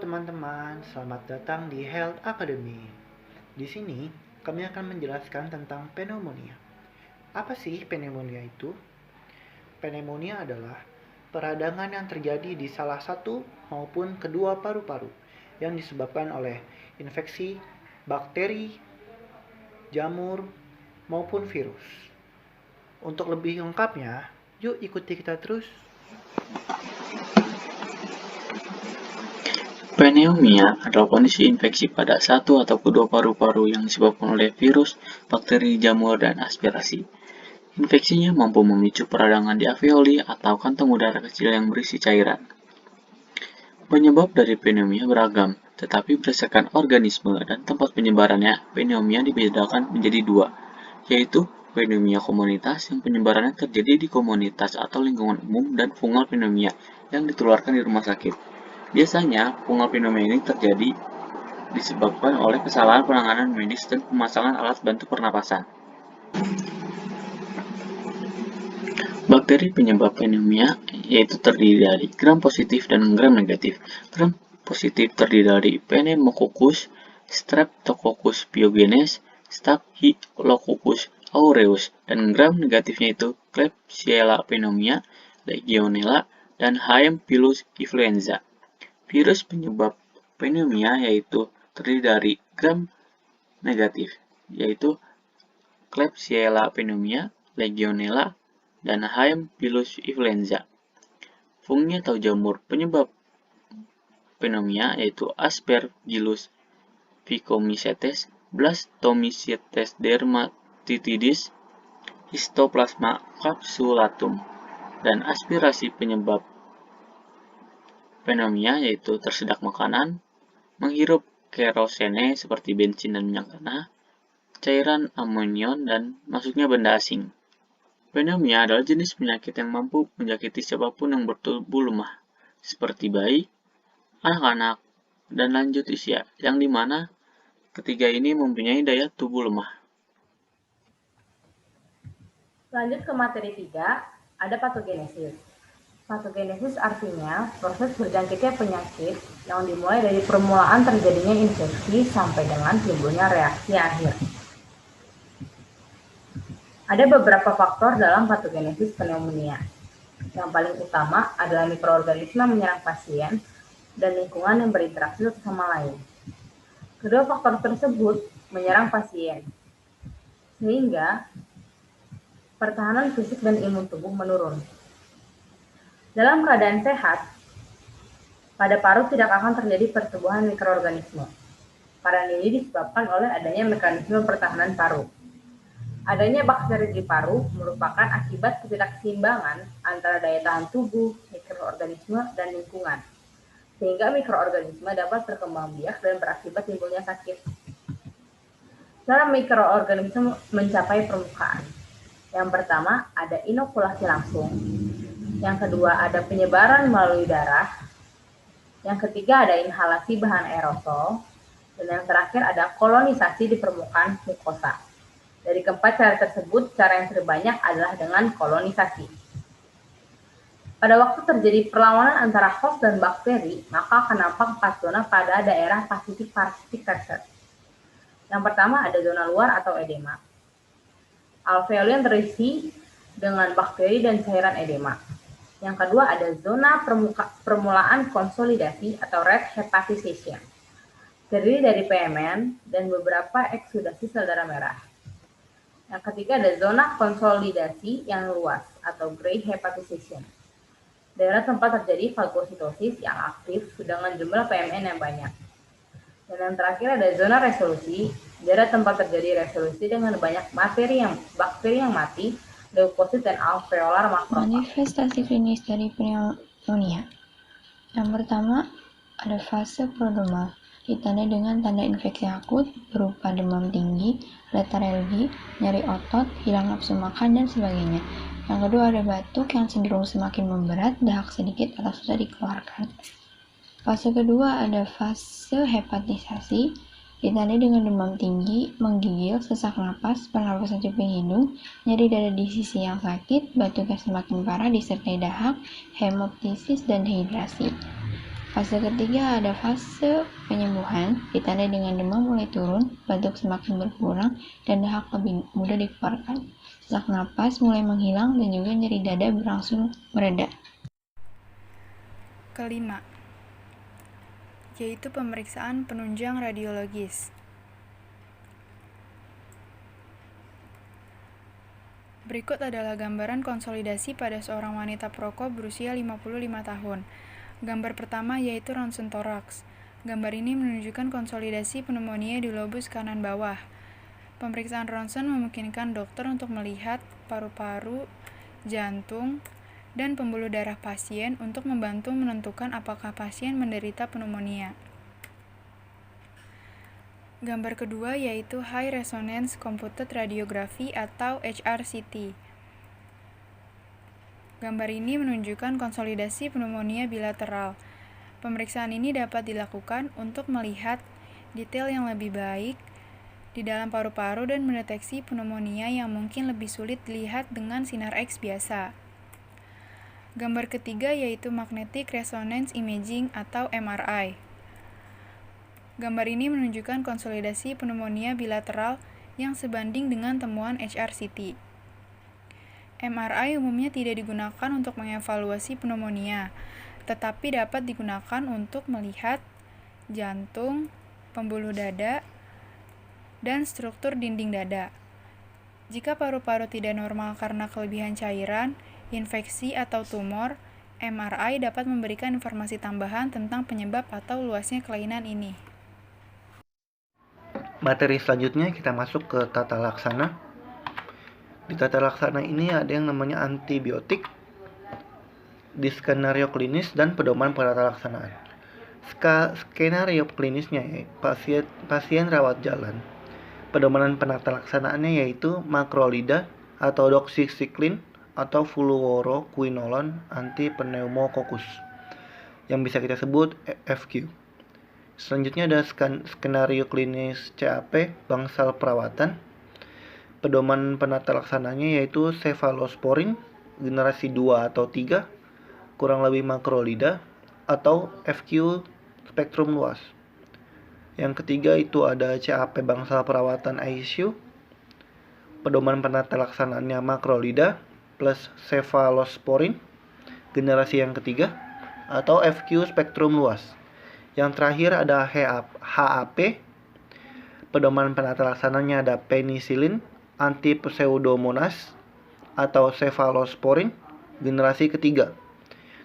teman-teman, selamat datang di Health Academy. Di sini, kami akan menjelaskan tentang pneumonia. Apa sih pneumonia itu? Pneumonia adalah peradangan yang terjadi di salah satu maupun kedua paru-paru yang disebabkan oleh infeksi, bakteri, jamur, maupun virus. Untuk lebih lengkapnya, yuk ikuti kita terus. Pneumonia adalah kondisi infeksi pada satu atau kedua paru-paru yang disebabkan oleh virus, bakteri, jamur, dan aspirasi. Infeksinya mampu memicu peradangan di alveoli atau kantong udara kecil yang berisi cairan. Penyebab dari pneumonia beragam, tetapi berdasarkan organisme dan tempat penyebarannya, pneumonia dibedakan menjadi dua, yaitu pneumonia komunitas yang penyebarannya terjadi di komunitas atau lingkungan umum dan fungal pneumonia yang ditularkan di rumah sakit. Biasanya, fungal pneumonia ini terjadi disebabkan oleh kesalahan penanganan medis dan pemasangan alat bantu pernapasan. Bakteri penyebab pneumonia yaitu terdiri dari gram positif dan gram negatif. Gram positif terdiri dari Pneumococcus, Streptococcus pyogenes, Staphylococcus aureus, dan gram negatifnya itu Klebsiella pneumoniae, Legionella, dan Haemophilus influenza. Virus penyebab pneumonia yaitu terdiri dari gram negatif, yaitu Klebsiella pneumoniae, Legionella, dan Haemophilus influenza. Fungi atau jamur penyebab pneumonia yaitu Aspergillus phycomycetes, Blastomycetes dermatitidis, Histoplasma capsulatum, dan aspirasi penyebab pneumonia yaitu tersedak makanan, menghirup kerosene seperti bensin dan minyak tanah, cairan amonium, dan masuknya benda asing. Pneumonia adalah jenis penyakit yang mampu menjangkiti siapapun yang bertubuh lemah, seperti bayi, anak-anak, dan lanjut usia, yang dimana ketiga ini mempunyai daya tubuh lemah. Lanjut ke materi 3, ada patogenesis. Patogenesis artinya proses berjangkitnya penyakit yang dimulai dari permulaan terjadinya infeksi sampai dengan timbulnya reaksi akhir. Ada beberapa faktor dalam patogenesis pneumonia. Yang paling utama adalah mikroorganisme menyerang pasien dan lingkungan yang berinteraksi satu sama lain. Kedua faktor tersebut menyerang pasien, sehingga pertahanan fisik dan imun tubuh menurun. Dalam keadaan sehat, pada paru tidak akan terjadi pertumbuhan mikroorganisme. Keadaan ini disebabkan oleh adanya mekanisme pertahanan paru. Adanya bakteri di paru merupakan akibat ketidakseimbangan antara daya tahan tubuh, mikroorganisme, dan lingkungan, sehingga mikroorganisme dapat berkembang biak dan berakibat timbulnya sakit. Cara mikroorganisme mencapai permukaan. Yang pertama, ada inokulasi langsung. Yang kedua, ada penyebaran melalui darah. Yang ketiga, ada inhalasi bahan aerosol. Dan yang terakhir, ada kolonisasi di permukaan mukosa. Dari keempat cara tersebut, cara yang terbanyak adalah dengan kolonisasi. Pada waktu terjadi perlawanan antara host dan bakteri, maka akan nampak 4 zona pada daerah Pasifik parasitic research. Yang pertama, ada zona luar atau edema. Alveoli yang terisi dengan bakteri dan cairan edema. Yang kedua, ada zona permulaan konsolidasi atau red hepatization, terdiri dari PMN dan beberapa eksudasi sel darah merah. Yang ketiga, ada zona konsolidasi yang luas atau gray hepatization, daerah tempat terjadi fagositosis yang aktif dengan jumlah PMN yang banyak. Dan yang terakhir, ada zona resolusi, daerah tempat terjadi resolusi dengan banyak bakteri yang mati, leukosit, dan alveolar makrofag. Manifestasi klinis dari pneumonia. Yang pertama, ada fase prodromal, ditandai dengan tanda infeksi akut berupa demam tinggi, letargi, nyeri otot, hilang nafsu makan, dan sebagainya. Yang kedua, ada batuk yang cenderung semakin memberat, dahak sedikit atau susah dikeluarkan. Fase kedua, ada fase hepatisasi, ditandai dengan demam tinggi, menggigil, sesak napas, pernapasan cuping hidung, nyeri dada di sisi yang sakit, batuk yang semakin parah disertai dahak, hemoptisis, dan dehidrasi. Fase ketiga ada fase penyembuhan, ditandai dengan demam mulai turun, batuk semakin berkurang, dan dahak lebih mudah dikeluarkan. Sesak napas mulai menghilang dan juga nyeri dada berangsur mereda. Kelima, yaitu pemeriksaan penunjang radiologis. Berikut adalah gambaran konsolidasi pada seorang wanita perokok berusia 55 tahun. Gambar pertama yaitu ronsen toraks. Gambar ini menunjukkan konsolidasi pneumonia di lobus kanan bawah. Pemeriksaan ronsen memungkinkan dokter untuk melihat paru-paru, jantung, dan pembuluh darah pasien untuk membantu menentukan apakah pasien menderita pneumonia. Gambar kedua yaitu High Resonance Computed Radiography atau HRCT. Gambar ini menunjukkan konsolidasi pneumonia bilateral. Pemeriksaan ini dapat dilakukan untuk melihat detail yang lebih baik di dalam paru-paru dan mendeteksi pneumonia yang mungkin lebih sulit dilihat dengan sinar X biasa. Gambar ketiga yaitu Magnetic Resonance Imaging atau MRI. Gambar ini menunjukkan konsolidasi pneumonia bilateral yang sebanding dengan temuan HRCT. MRI umumnya tidak digunakan untuk mengevaluasi pneumonia, tetapi dapat digunakan untuk melihat jantung, pembuluh dada, dan struktur dinding dada. Jika paru-paru tidak normal karena kelebihan cairan, infeksi, atau tumor, MRI dapat memberikan informasi tambahan tentang penyebab atau luasnya kelainan ini. Materi selanjutnya kita masuk ke tata laksana. Di tata laksana ini ada yang namanya antibiotik, di skenario klinis, dan pedoman penata laksanaan. Skenario klinisnya pasien rawat jalan. Pedoman penata laksanaannya yaitu makrolida atau doxycycline atau fluoroquinolone antipneumococcus yang bisa kita sebut FQ. Selanjutnya ada skenario klinis CAP bangsal perawatan. Pedoman penata laksananya yaitu cephalosporin generasi 2 atau 3 kurang lebih makrolida atau FQ spektrum luas. Yang ketiga itu ada CAP bangsal perawatan ICU. Pedoman penata laksanaannya makrolida plus cephalosporin generasi yang ketiga atau FQ spektrum luas. Yang terakhir ada HAP. Pedoman penata laksananya ada penicillin antipseudomonas atau cephalosporin generasi ketiga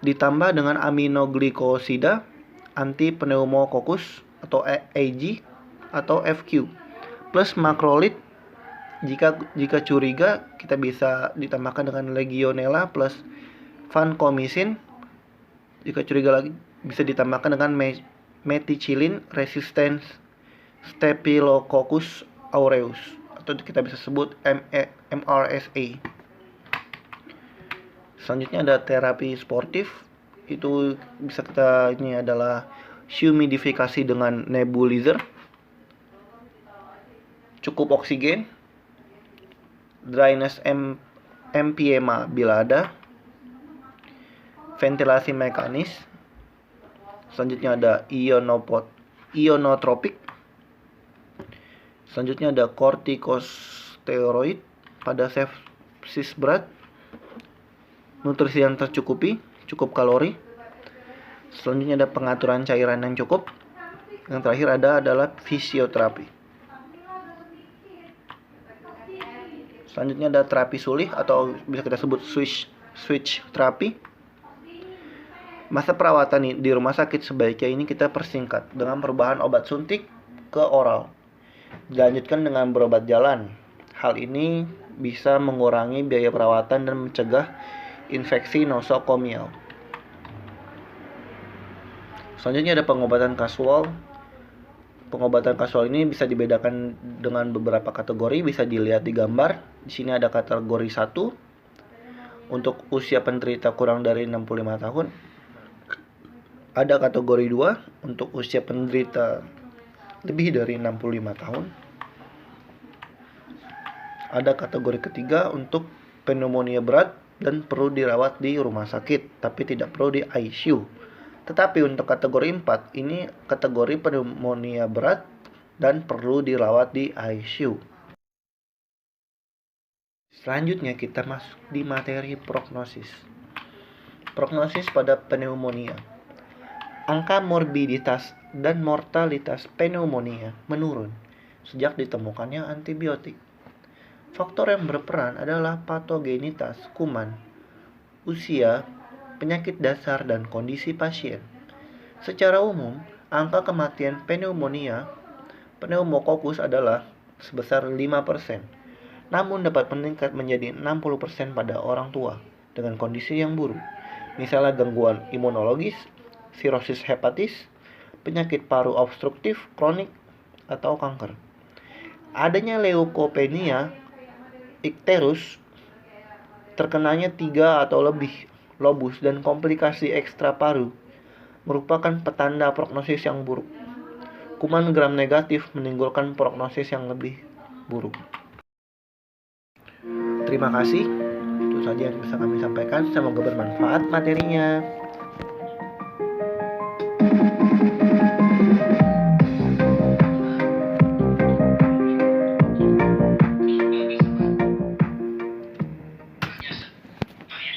ditambah dengan aminoglikosida antipneumococcus atau AG atau FQ plus makrolid. Jika curiga kita bisa ditambahkan dengan legionella plus vancomycin. Jika curiga lagi bisa ditambahkan dengan methicillin resistant Staphylococcus aureus atau kita bisa sebut MRSA. Selanjutnya ada terapi sportif. Itu bisa ini adalah humidifikasi dengan nebulizer, cukup oksigen, dryness emphysema bila ada, ventilasi mekanis. Selanjutnya ada ionotropik. Selanjutnya ada kortikosteroid pada sepsis berat, nutrisi yang tercukupi, cukup kalori. Selanjutnya ada pengaturan cairan yang cukup. Yang terakhir adalah fisioterapi. Selanjutnya ada terapi sulih atau bisa kita sebut switch terapi. Masa perawatan di rumah sakit sebaiknya ini kita persingkat dengan perubahan obat suntik ke oral. Dilanjutkan dengan berobat jalan. Hal ini bisa mengurangi biaya perawatan dan mencegah infeksi nosokomial. Selanjutnya ada pengobatan kasual. Pengobatan kasual ini bisa dibedakan dengan beberapa kategori, bisa dilihat di gambar. Di sini ada kategori 1 untuk usia penderita kurang dari 65 tahun. Ada kategori 2 untuk usia penderita lebih dari 65 tahun. Ada kategori ketiga untuk pneumonia berat dan perlu dirawat di rumah sakit, tapi tidak perlu di ICU. Tetapi untuk kategori 4, ini kategori pneumonia berat dan perlu dirawat di ICU. Selanjutnya kita masuk di materi prognosis. Prognosis pada pneumonia. Angka morbiditas dan mortalitas pneumonia menurun sejak ditemukannya antibiotik. Faktor yang berperan adalah patogenitas kuman, usia, penyakit dasar, dan kondisi pasien. Secara umum, angka kematian pneumonia pneumokokus adalah sebesar 5%, namun dapat meningkat menjadi 60% pada orang tua dengan kondisi yang buruk, misalnya gangguan imunologis, sirosis hepatis, penyakit paru obstruktif kronik, atau kanker. Adanya leukopenia icterus, terkenanya 3 atau lebih lobus, dan komplikasi ekstra paru merupakan petanda prognosis yang buruk. Kuman gram negatif menimbulkan prognosis yang lebih buruk. Terima kasih. Itu saja yang bisa kami sampaikan. Semoga bermanfaat materinya.